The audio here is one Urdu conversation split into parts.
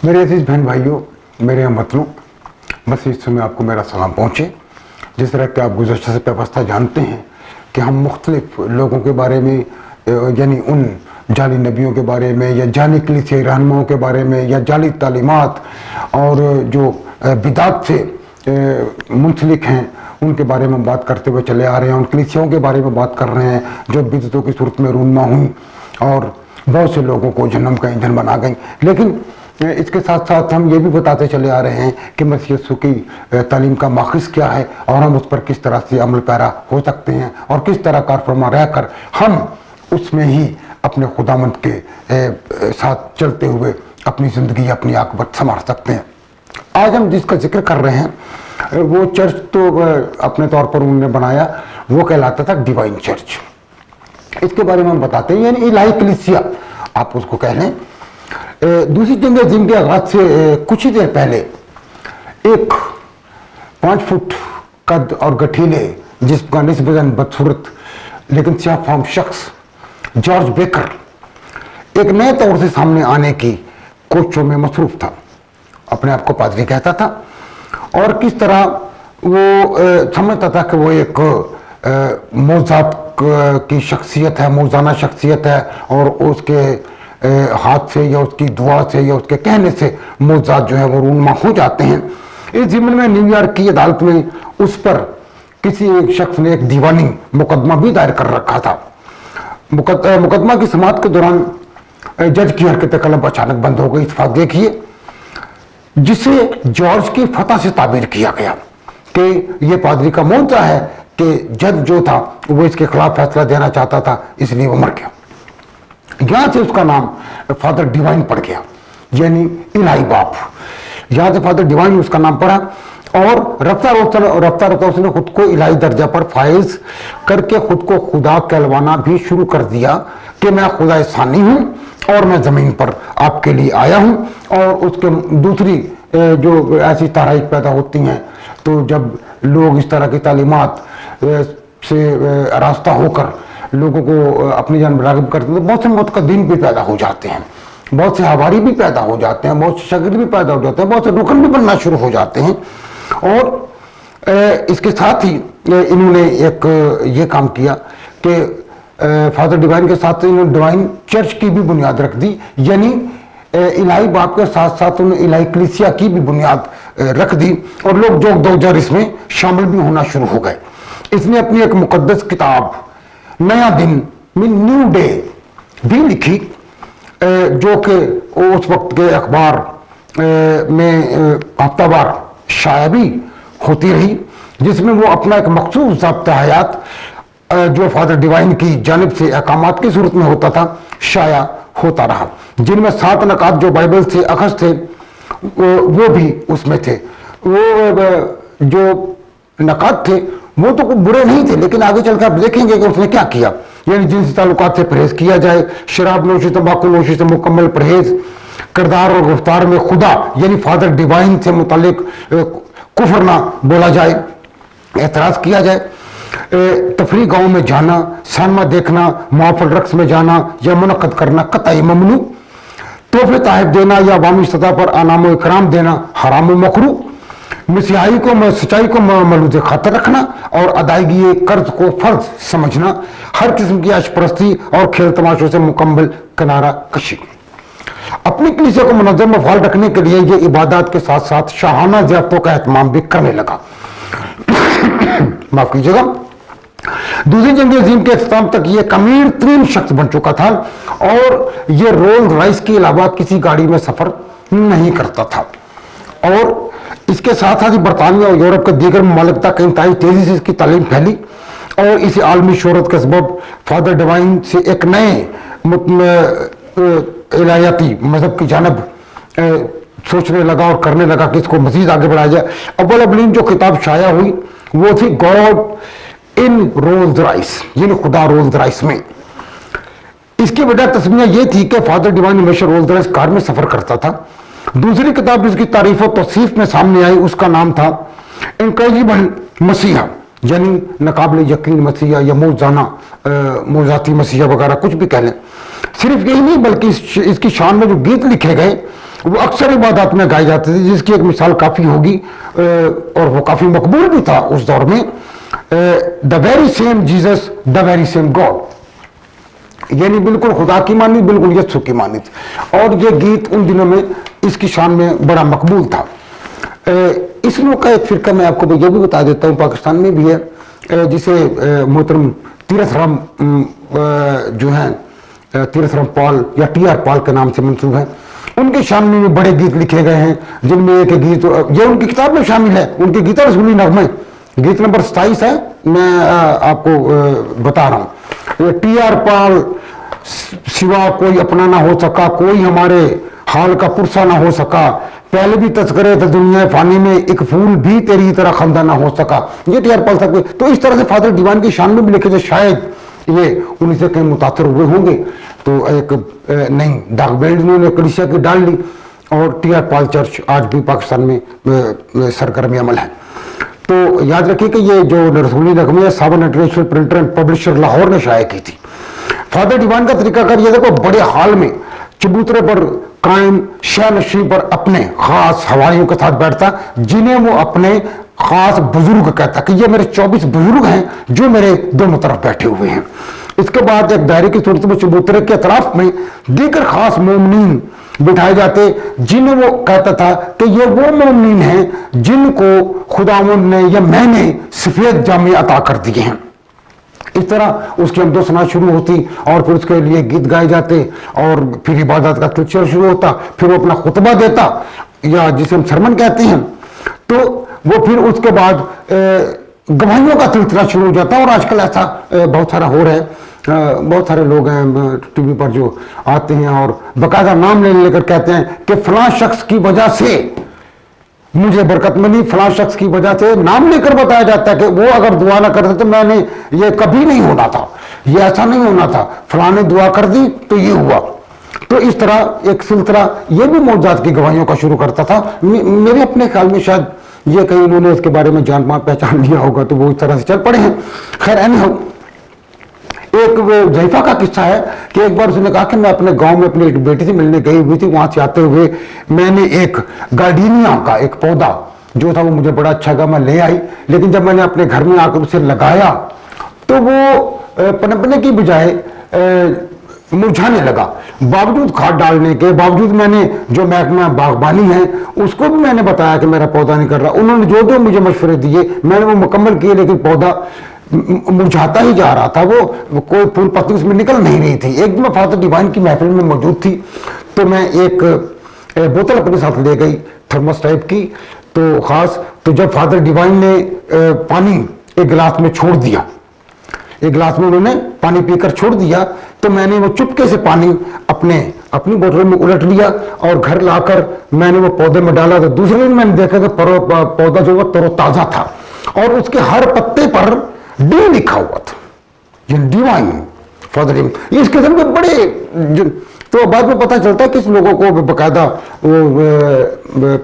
میرے عزیز بہن بھائیوں، میرے ہموطنوں، بس اس سمے آپ کو میرا سلام پہنچے۔ جس طرح کہ آپ گزشتہ سے پیوستہ جانتے ہیں کہ ہم مختلف لوگوں کے بارے میں، یعنی ان جعلی نبیوں کے بارے میں یا جعلی کلیسیائی رہنماؤں کے بارے میں یا جعلی تعلیمات اور جو بدعت سے منسلک ہیں ان کے بارے میں بات کرتے ہوئے چلے آ رہے ہیں، ان کلیسیاؤں کے بارے میں بات کر رہے ہیں جو بدعتوں کی صورت میں رونما ہوئیں اور بہت سے لوگوں کو جہنم کا ایندھن بنا گئیں۔ لیکن اس کے ساتھ ساتھ ہم یہ بھی بتاتے چلے آ رہے ہیں کہ مسیح یسوع کی تعلیم کا ماخذ کیا ہے اور ہم اس پر کس طرح سے عمل پیرا ہو سکتے ہیں اور کس طرح کار فرما رہ کر ہم اس میں ہی اپنے خداوند کے ساتھ چلتے ہوئے اپنی زندگی، اپنی عاقبت سنوار سکتے ہیں۔ آج ہم جس کا ذکر کر رہے ہیں وہ چرچ تو اپنے طور پر انہوں نے بنایا، وہ کہلاتا تھا ڈیوائن چرچ۔ اس کے بارے میں ہم بتاتے ہیں، یعنی الہی کلیسیا آپ اس کو کہہ لیں۔ دوسری جنگ عظیم کے آغاز سے کچھ ہی دیر پہلے ایک 5 فٹ قد اور گٹھیلے جسم کا نسبتاً بدصورت لیکن سیاہ فام شخص جارج بیکر ایک نئے طور سے سامنے آنے کی کوششوں میں مصروف تھا۔ اپنے آپ کو پادری کہتا تھا اور کس طرح وہ سمجھتا تھا کہ وہ ایک موضوعات کی شخصیت ہے، موزانہ شخصیت ہے اور اس کے ہاتھ سے یا اس کی دعا سے یا اس کے کہنے سے موضوعات جو ہے وہ رونما ہو جاتے ہیں۔ اس ضمن میں نیو یارک کی عدالت میں اس پر کسی ایک شخص نے ایک دیوانی مقدمہ بھی دائر کر رکھا تھا۔ مقدمہ کی سماعت کے دوران جج کی حرکت قلم اچانک بند ہو گئی۔ اتفاق دیکھیے، جسے جارج کی فتح سے تعبیر کیا گیا کہ یہ پادری کا موضوع ہے کہ جج جو تھا وہ اس کے خلاف فیصلہ دینا چاہتا تھا، اس لیے وہ مر گیا۔ یہاں سے اس کا نام فادر ڈیوائن پڑ گیا، یعنی الہی باپ۔ یہاں سے فادر ڈیوائن اس کا نام پڑا اور رفتہ رفتہ اس نے خود کو الہی درجہ پر فائز کر کے خود کو خدا کہلوانا بھی شروع کر دیا کہ میں خدا ثانی ہوں اور میں زمین پر آپ کے لیے آیا ہوں۔ اور اس کے دوسری جو ایسی تحریک پیدا ہوتی ہیں تو جب لوگ اس طرح کی تعلیمات سے آراستہ ہو کر لوگوں کو اپنی جانب راغب کرتے ہیں تو بہت سے متقدین بھی پیدا ہو جاتے ہیں، بہت سے حواری بھی پیدا ہو جاتے ہیں، بہت سے شاگرد بھی پیدا ہو جاتے ہیں، بہت سے رکن بھی بننا شروع ہو جاتے ہیں۔ اور اس کے ساتھ ہی انہوں نے ایک یہ کام کیا کہ فادر ڈیوائن کے ساتھ انہوں نے ڈیوائن چرچ کی بھی بنیاد رکھ دی، یعنی الہی باپ کے ساتھ ساتھ انہوں نے الہی کلیسیا کی بھی بنیاد رکھ دی اور لوگ جوک دو جر اس میں شامل بھی ہونا شروع ہو گئے۔ اس نے اپنی ایک مقدس کتاب نیا دن نیو ڈے بھی لکھی جو کہ اس وقت کے اخبار میں ہفتہ وار شائع بھی ہوتی رہی، جس میں وہ اپنا ایک مخصوص ضابطہ حیات جو فادر ڈیوائن کی جانب سے احکامات کی صورت میں ہوتا تھا شائع ہوتا رہا، جن میں 7 نکات جو بائبل سے اخذ تھے وہ بھی اس میں تھے۔ وہ جو نکات تھے وہ تو برے نہیں تھے، لیکن آگے چل کر آپ دیکھیں گے کہ اس نے کیا کیا، یعنی جنسی تعلقات سے پرہیز کیا جائے، شراب نوشی تمباکو نوشی سے مکمل پرہیز، کردار اور گفتار میں خدا یعنی فادر ڈیوائن سے متعلق کفر نہ بولا جائے، اعتراض کیا جائے، تفریح گاؤں میں جانا، سینما دیکھنا، محفل رقص میں جانا یا منعقد کرنا قطعی ممنوع، تحفے تحائف دینا یا عوامی سطح پر انعام و اکرام دینا حرام و مکروہ، سچائی کو ملوث خاطر رکھنا اور ادائیگی قرض کو فرض سمجھنا، ہر قسم کی عیش پرستی اور کھیل تماشوں سے مکمل کنارہ کشی۔ اپنی کلیسیا کو منظم و فعال رکھنے کے لیے یہ عبادات کے ساتھ ساتھ شاہانہ ضیافتوں کا اہتمام بھی کرنے لگا۔ معاف کیجیے گا۔ دوسری جنگ عظیم کے اختتام تک یہ ایک امیر ترین شخص بن چکا تھا اور یہ رولز رائس کے علاوہ کسی گاڑی میں سفر نہیں کرتا تھا، اور اس کے ساتھ ساتھ برطانیہ اور یورپ کے دیگر ممالک تک انتہائی تیزی سے اس کی تعلیم پھیلی اور اسی عالمی شہرت کے سبب فادر ڈیوائن سے ایک نئے الہیاتی مذہب کی جانب سوچنے لگا اور کرنے لگا کہ اس کو مزید آگے بڑھایا جائے۔ اولین جو کتاب شائع ہوئی وہ تھی گاڈ ان رولز رائس، یعنی خدا رولز رائس میں۔ اس کی وجہ تسمیہ یہ تھی کہ فادر ڈیوائن ہمیشہ رولز رائس کار میں سفر کرتا تھا۔ دوسری کتاب جس کی تعریف و توصیف میں سامنے آئی اس کا نام تھا انکریجبل مسیحا، یعنی ناقابل یقین مسیحا یا موضوعاتی مسیحا وغیرہ کچھ بھی کہہ لیں۔ صرف یہی نہیں بلکہ اس کی شان میں جو گیت لکھے گئے وہ اکثر عبادات میں گائے جاتے تھے، جس کی ایک مثال کافی ہوگی اور وہ کافی مقبول بھی تھا اس دور میں، the very same Jesus the very same God, یعنی بالکل خدا کی مانی، بالکل یسوع کی مانی تھی. اور یہ گیت ان دنوں میں اس کی شان میں بڑا مقبول تھا. اس نوع کا ایک فرقہ میں آپ کو یہ بھی بتا دیتا ہوں پاکستان میں بھی ہے، جسے محترم تیرتھ رام جو ہیں تیرتھ رام پال یا ٹی آر پال کے نام سے منسوب ہیں، ان کے شان میں بھی بڑے گیت لکھے گئے ہیں، جن میں ایک گیت یہ ان کی کتاب میں شامل ہے، ان کے گیتا رسولی نغمے، گیت نمبر 27 ہے، میں آپ کو بتا رہا ہوں. ٹی آر پال سوا کوئی اپنا نہ ہو سکا، کوئی ہمارے حال کا پرسا نہ ہو سکا، پہلے بھی تذکرے تھے دنیا فانی میں، ایک پھول بھی تیری طرح خندہ نہ ہو سکا. یہ ٹی آر پال تھا. تو اس طرح سے فادر ڈیوائن کی شان میں بھی لکھے تھے، شاید یہ انہیں سے کہیں متاثر ہوئے ہوں گے. تو ایک نئی ڈاک بیلٹ انہوں نے کلیسیا کی ڈال لی، اور ٹی آر پال چرچ آج بھی پاکستان میں سرگرم عمل ہے. تو یاد رکھیے کہ یہ جو رسولی نغمے ہے سابن international printer and publisher Lahore نے شائع کی تھی. فادر ڈیوائن کا طریقہ کار یہ دیکھو، بڑے حال میں چبوترے پر قائم شہ نشین پر اپنے خاص حواریوں کے ساتھ بیٹھتا، جنہیں وہ اپنے خاص بزرگ کہتا کہ یہ میرے 24 بزرگ ہیں جو میرے دونوں طرف بیٹھے ہوئے ہیں. اس کے بعد ایک دائرے کی صورت میں چبوترے کے اطراف میں دیگر خاص مومنین بٹھائے جاتے، جنہیں وہ کہتا تھا کہ یہ وہ مومنین ہیں جن کو خداوند نے یا میں نے سفید جامے عطا کر دیے ہیں. اس طرح اس کی حمد و ثنا شروع ہوتی، اور پھر اس کے لیے گیت گائے جاتے، اور پھر عبادت کا سلسلہ شروع ہوتا، پھر وہ اپنا خطبہ دیتا یا جسے ہم سرمن کہتے ہیں. تو وہ پھر اس کے بعد گواہیوں کا سلسلہ شروع ہو جاتا. اور آج کل ایسا بہت سارا ہو رہا ہے، بہت سارے لوگ ہیں ٹی وی پر جو آتے ہیں اور باقاعدہ نام لے کر کہتے ہیں کہ فلاں شخص کی وجہ سے مجھے برکت ملی، فلاں شخص کی وجہ سے، نام لے کر بتایا جاتا ہے کہ وہ اگر دعا نہ کرتے تو میں نے یہ کبھی نہیں ہونا تھا، یہ ایسا نہیں ہونا تھا، فلاں نے دعا کر دی تو یہ ہوا. تو اس طرح ایک سلسلہ یہ بھی معجزات کی گواہیوں کا شروع کرتا تھا. میرے اپنے خیال میں شاید یہ کہیں انہوں نے اس کے بارے میں جان پہچان لیا ہوگا تو وہ اس طرح سے چل پڑے ہیں. خیر ایک ضعیفہ کا قصہ ہے کہ ایک بار اس نے کہا کہ میں اپنے گاؤں میں اپنی ایک بیٹی سے ملنے گئی ہوئی تھی، وہاں سے آتے ہوئے میں نے ایک گارڈینیا کا ایک پودا جو تھا وہ مجھے بڑا اچھا لگا، میں لے آئی، لیکن جب میں نے اپنے گھر میں آ کر اسے لگایا تو وہ پنپنے کی بجائے مرجھانے لگا. باوجود کھاد ڈالنے کے باوجود میں نے جو محکمہ باغبانی ہے اس کو بھی میں نے بتایا کہ میرا پودا نہیں کر رہا، انہوں نے جو مجھے مشورے دیے میں نے وہ مکمل کیے، لیکن پودا مرجھاتا ہی جا رہا تھا، وہ کوئی پھول پتی اس میں نکل نہیں رہی تھی. ایک دن میں فادر ڈیوائن کی محفل میں موجود تھی تو میں ایک بوتل اپنے ساتھ لے گئی تھرمس ٹائپ کی، تو خاص تو جب فادر ڈیوائن نے پانی ایک گلاس میں چھوڑ دیا، ایک گلاس میں انہوں نے پانی پی کر چھوڑ دیا، تو میں نے وہ چپکے سے پانی اپنی بوتل میں الٹ لیا اور گھر لا کر میں نے وہ پودے میں ڈالا. تو دوسرے دن میں نے دیکھا کہ پودا جو وہ تر و تازہ تھا اور اس کے ہر پتے پر ڈی لکھا ہوا تھا، ڈیوائن فادر ڈیوائن. اس قسم کے بڑے تو بعد میں پتہ چلتا ہے کہ اس لوگوں کو باقاعدہ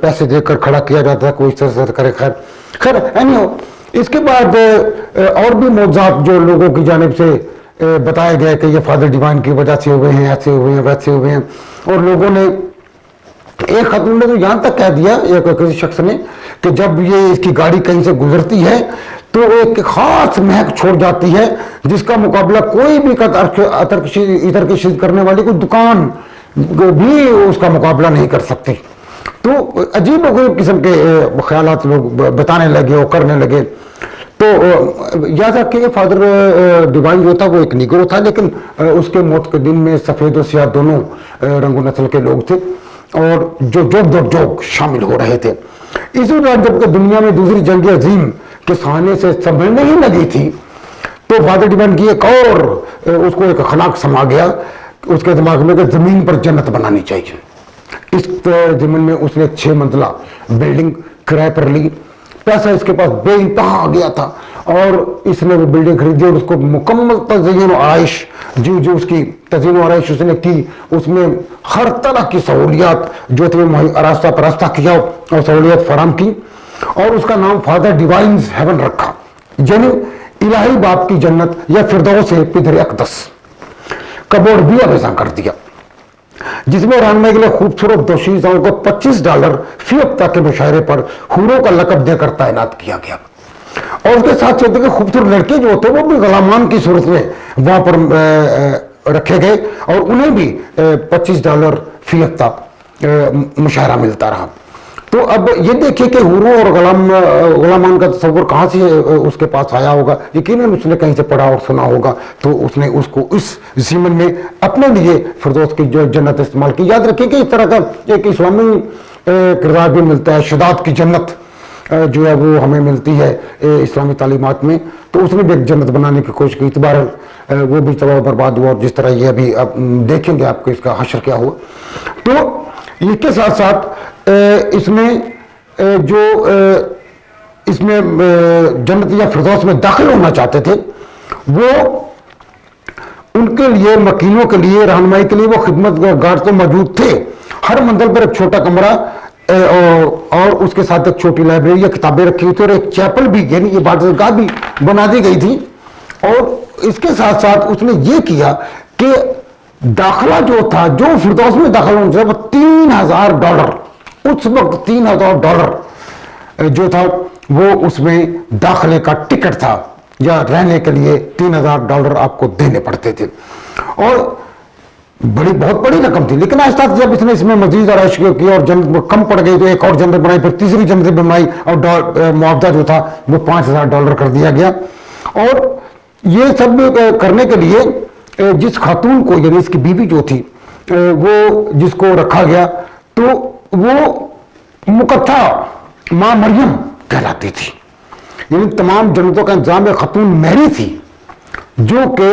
پیسے دے کر کھڑا کیا جاتا ہے، کوئی اس طرح سے کرے. خیر اس کے بعد اور بھی معجزات جو لوگوں کی جانب سے بتائے گئے کہ یہ فادر ڈیوائن کی وجہ سے ہوئے ہیں، ایسے ہوئے ہیں، ویسے ہوئے ہیں. اور لوگوں نے ایک خاتون نے تو یہاں تک کہہ دیا کسی شخص نے کہ جب یہ اس کی گاڑی کہیں سے گزرتی ہے تو ایک خاص مہک چھوڑ جاتی ہے جس کا مقابلہ کوئی بھی عطر کی شید کرنے والی کوئی دکان بھی اس کا مقابلہ نہیں کر سکتی. تو عجیب قسم کے خیالات لوگ بتانے لگے اور کرنے لگے. تو یاد رکھیں کہ فادر ڈیوائن جو تھا وہ ایک نیگرو تھا، لیکن اس کے موت کے دن میں سفید و سیاہ دونوں رنگ و نسل کے لوگ تھے اور جو جوگ شامل ہو رہے تھے. اسی دوران جب کہ دنیا میں دوسری جنگ عظیم کے سہانے سے سنبھلنے ہی لگی تھی تو فادر ڈیوائن کی ایک اور اس کو ایک اخلاق سما گیا اس کے دماغ میں کہ زمین پر جنت بنانی چاہیے. اس زمین میں اس نے 6 منزلہ بلڈنگ کرائے پر لی. پیسہ اس کے پاس بے انتہا آ گیا تھا اور اس نے وہ بلڈنگ خریدی اور اس کو مکمل تزئین و آرائش جو اس کی تزئین و آرائش اس نے کی، اس میں ہر طرح کی سہولیات جو تھے آراستہ پراستہ کیا اور سہولیات فراہم کی اور اس کا نام فادر ڈیوائنز ہیون رکھا، یعنی الہی باپ کی جنت یا فردوس پدر اقدس کا بورڈ بھی اویزاں کر دیا. جس میں رہنمائی کے لیے خوبصورت دوشیزاؤں کو $25 فی ہفتہ کے مشاہرے پر حوروں کا لقب دے کر تعینات کیا گیا، اور اس کے ساتھ ساتھ کہ خوبصورت لڑکے جو ہوتے وہ بھی غلامان کی صورت میں وہاں پر رکھے گئے اور انہیں بھی $25 فی ہفتہ مشاہرہ ملتا رہا۔ تو اب یہ دیکھیں کہ حوروں اور غلامان کا تصور کہاں سے اس کے پاس آیا ہوگا، یقیناً اس نے کہیں سے پڑھا اور سنا ہوگا، تو اس نے اس کو اس ضمن میں اپنے لیے فردوس کی جو جنت استعمال کی۔ یاد رکھیں کہ اس طرح کا ایک اسلامی کردار بھی ملتا ہے، شداد کی جنت جو ہے وہ ہمیں ملتی ہے اسلامی تعلیمات میں، تو اس نے بھی ایک جنت بنانے کی کوشش کی، بہرحال وہ بھی تباہ و برباد ہوا، اور جس طرح یہ ابھی آپ دیکھیں گے آپ کو اس کا حشر کیا ہوا۔ تو اس کے ساتھ ساتھ اس میں جو اس میں جنت یا فردوس میں داخل ہونا چاہتے تھے وہ ان کے لیے مکینوں کے لیے رہنمائی کے لیے وہ خدمت گار تو موجود تھے، ہر منزل پر ایک چھوٹا کمرہ اور اس کے ساتھ ایک چھوٹی لائبریری یا کتابیں رکھی ہوئی تھی، اور ایک چیپل بھی یعنی عبادت گاہ بھی بنا دی گئی تھی۔ اور اس کے ساتھ ساتھ اس نے یہ کیا کہ داخلہ جو تھا، جو فردوس میں داخل ہونا چاہتا وہ $3000، اس وقت $3000 جو تھا وہ اس میں داخلے کا ٹکٹ تھا، یا رہنے کے لیے $3000 آپ کو دینے پڑتے تھے، اور بہت بڑی رقم تھی۔ لیکن آہستہ جب اس نے اس میں مزید آرائش کی اور جنت کم پڑ گئی تو ایک اور جنت بنائی، پھر تیسری جنت بنائی، اور معاوضہ جو تھا وہ $5000 کر دیا گیا۔ اور یہ سب کرنے کے لیے جس خاتون کو یعنی اس کی بیوی جو تھی وہ جس کو رکھا گیا تو وہ مقتہ ماں مریم کہلاتی تھی، یعنی تمام جنتوں کا انتظام ایک خاتون مہری تھی جو کہ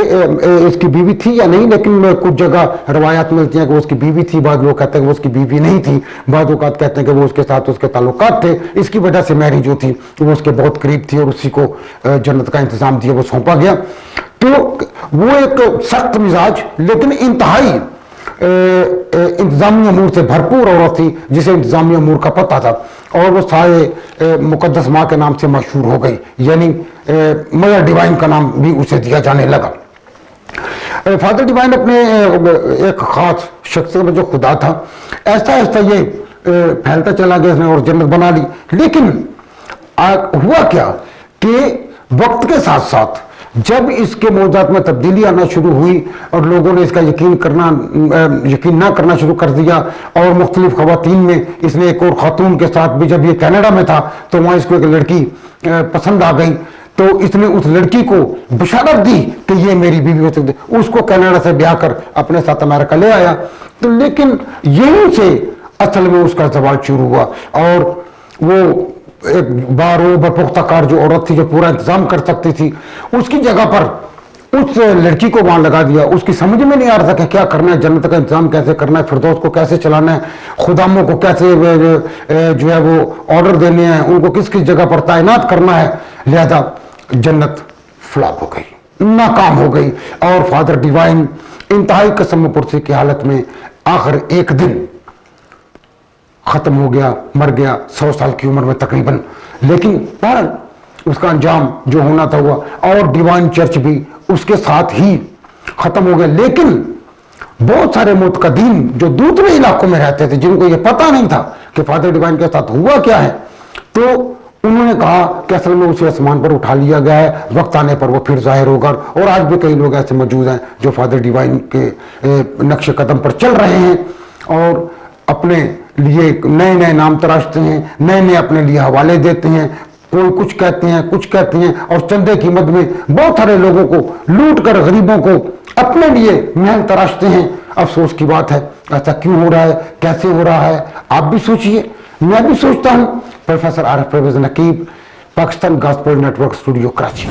اس کی بیوی تھی یا نہیں، لیکن کچھ جگہ روایات ملتی ہیں کہ وہ اس کی بیوی تھی، بعض لوگ کہتے ہیں کہ وہ اس کی بیوی نہیں تھی، بعض اوقات کہتے ہیں کہ وہ اس کے ساتھ اس کے تعلقات تھے، اس کی وجہ سے میری جو تھی وہ اس کے بہت قریب تھی اور اسی کو جنت کا انتظام دیا وہ سونپا گیا۔ تو وہ ایک سخت مزاج لیکن انتہائی انتظامی امور سے بھرپور عورت تھی جسے انتظامی امور کا پتہ تھا، اور وہ سارے مقدس ماں کے نام سے مشہور ہو گئی، یعنی مدر ڈیوائن کا نام بھی اسے دیا جانے لگا۔ فادر ڈیوائن اپنے ایک خاص شخصیت میں جو خدا تھا، ایسا ایسا یہ پھیلتا چلا گیا اس نے اور جنت بنا لی۔ لیکن ہوا کیا کہ وقت کے ساتھ ساتھ جب اس کے موجودات میں تبدیلی آنا شروع ہوئی اور لوگوں نے اس کا یقین نہ کرنا شروع کر دیا، اور مختلف خواتین میں اس نے ایک اور خاتون کے ساتھ بھی، جب یہ کینیڈا میں تھا تو وہاں اس کو ایک لڑکی پسند آ گئی، تو اس نے اس لڑکی کو بشارت دی کہ یہ میری بیوی ہو سکتی، اس کو کینیڈا سے بیاہ کر اپنے ساتھ امریکہ لے آیا۔ تو لیکن یہیں سے اصل میں اس کا زوال شروع ہوا، اور وہ ایک برپختہ کار جو عورت تھی جو پورا انتظام کر سکتی تھی، اس کی جگہ پر اس لڑکی کو وہاں لگا دیا۔ اس کی سمجھ میں نہیں آ رہا تھا کہ کیا کرنا ہے، جنت کا انتظام کیسے کرنا ہے، فردوس کو کیسے چلانا ہے، خداموں کو کیسے جو ہے وہ آرڈر دینے ہیں، ان کو کس کس جگہ پر تعینات کرنا ہے۔ لہذا جنت فلاپ ہو گئی، ناکام ہو گئی، اور فادر ڈیوائن انتہائی قسم پرسی کی حالت میں آخر ایک دن ختم ہو گیا، مر گیا 100 سال کی عمر میں تقریباً۔ لیکن بہرحال اس کا انجام جو ہونا تھا ہوا، اور ڈیوائن چرچ بھی اس کے ساتھ ہی ختم ہو گیا۔ لیکن بہت سارے متقدین جو دوسرے علاقوں میں رہتے تھے، جن کو یہ پتہ نہیں تھا کہ فادر ڈیوائن کے ساتھ ہوا کیا ہے، تو انہوں نے کہا کہ اصل میں اسے آسمان پر اٹھا لیا گیا ہے، وقت آنے پر وہ پھر ظاہر ہوگا۔ اور آج بھی کئی لوگ ایسے موجود ہیں جو فادر ڈیوائن کے نقش قدم پر چل رہے ہیں اور اپنے لیے نئے نئے نام تراشتے ہیں، نئے نئے اپنے لیے حوالے دیتے ہیں، کوئی کچھ کہتے ہیں اور چندے کی مد میں بہت سارے لوگوں کو لوٹ کر غریبوں کو اپنے لیے محل تراشتے ہیں۔ افسوس کی بات ہے، ایسا کیوں ہو رہا ہے، کیسے ہو رہا ہے، آپ بھی سوچئے، میں بھی سوچتا ہوں۔ Professor Arif Pervez Naqib, Pakistan gospel network, studio Karachi.